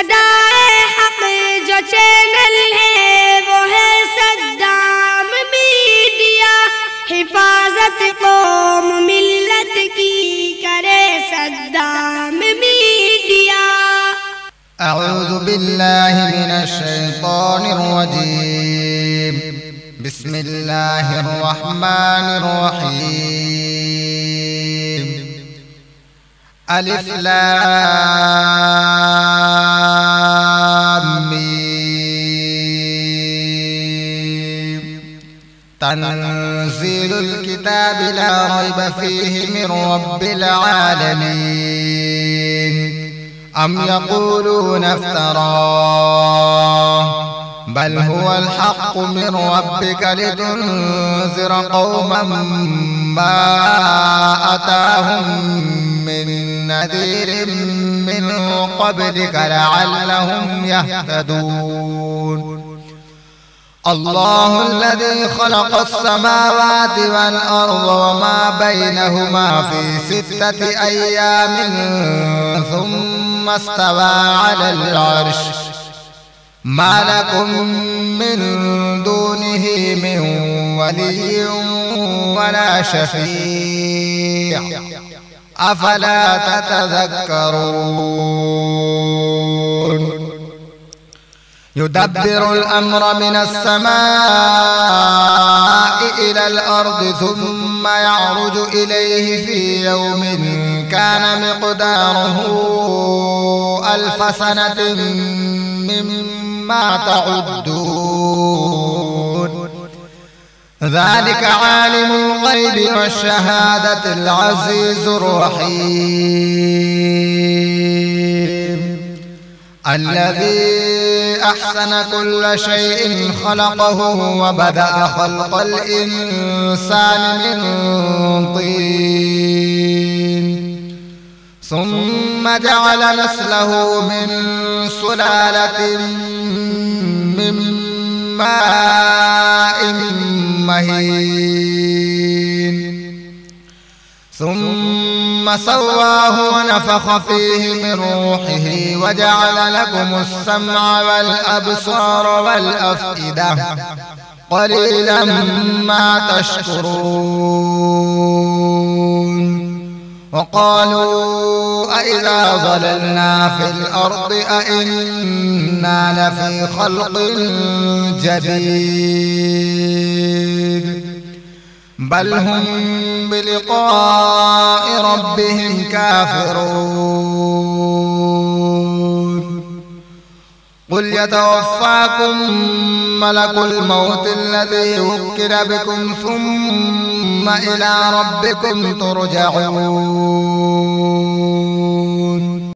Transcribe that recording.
सदाए हक जो चैनल है वो है सद्दाम मीडिया। हिफाजत कौम मिल्लत की करे सद्दाम मीडिया। अऊज़ु बिल्लाहि मिनश शैतानिर रजीम। बिस्मिल्लाहिर रहमानिर रहीम। अलिफ लाम मीम। तंज़ीलुल किताबि ला रैब फीहि मिन रब्बिल आलमीन। अम यक़ूलून इफ्तराह बल हुवल हक़्क़ु मिन रब्बिक लितुन्ज़िर क़ौमन मा अताहुम मिन नज़ीरिन मिन क़ब्लिक लअल्लहुम यहतदून। अल्लाहु अल्लज़ी ख़लक़स समावाति वल अर्ज़ वमा बैनहुमा फ़ी सित्तति अय्यामिन थुम्मा इस्तवा अलल अर्श मा लकुम मिन दूनिही मिन वलिय्यिन वला शफ़ीअ अफ़ला ततज़क्करून। युदब्बिरुल अम्र मिनस समाइ इलल अर्दि थुम्मा यअरुजु इलैहि फ़ी यौमिन कान मिक़दारुहु अल्फ़ सनतिन मिम्मा तउद्दून। ذلك عالم الغيب والشهادة العزيز الرحيم الذي أحسن كل شيء خلقه وبدأ خلق الإنسان من طين ثم جعل نسله من سلالة من ماء مهين ثم سواه ونفخ فيه من روحه وجعل لكم السمع والأبصار والأفئدة قليلا ما تشكرون. وقالوا أإذا ضللنا في الأرض أإنا لفي خلق جديد بل هم بلقاء ربهم كافرون. قل يتوفاكم ملك الموت الذي وكل بكم ثم إلى ربكم ترجعون.